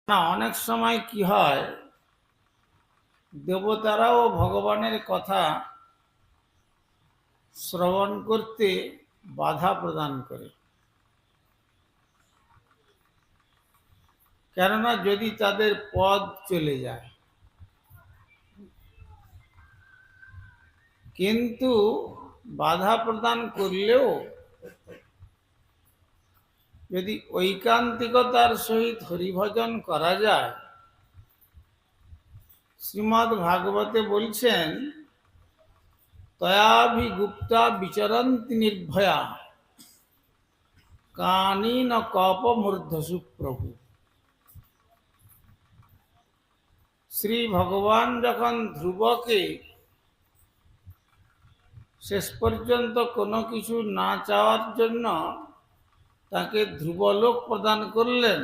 না, অনেক সময় কি হয়, দেবতারাও ভগবানের কথা শ্রবণ করতে বাধা প্রদান করে। কেননা যদি তাদের পদ চলে যায়, কিন্তু বাধা প্রদান করলেও যদি ঐকান্তিকতার সহিত হরিভজন করা যায়, শ্রীমদ্ ভাগবতে বলছেন, তয়াভিগুপ্তা বিচরন্তি নির্ভয়া কানি ন কপমূর্ধসু প্রভু। শ্রী ভগবান যখন ধ্রুবকে শেষ পর্যন্ত কোনো কিছু না চাওয়ার জন্য তাকে ধ্রুবলোক প্রদান করলেন,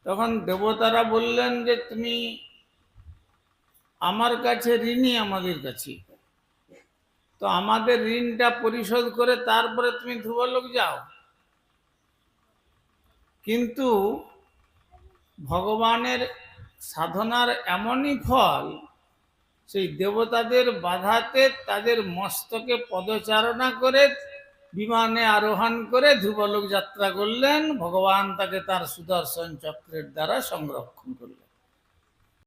তখন দেবতারা বললেন যে তুমি আমার কাছে ঋণী, আমাদের কাছে, তো আমাদের ঋণটা পরিশোধ করে তারপরে তুমি ধ্রুবলোক যাও। কিন্তু ভগবানের সাধনার এমনই ফল, সেই দেবতাদের বাধাতে তাদের মস্তকে পদচারণা করে বিমানে আরোহণ করে ধ্রুবলোক যাত্রা করলেন। ভগবান তাকে তার সুদর্শন চক্রের দ্বারা সংরক্ষণ করলেন।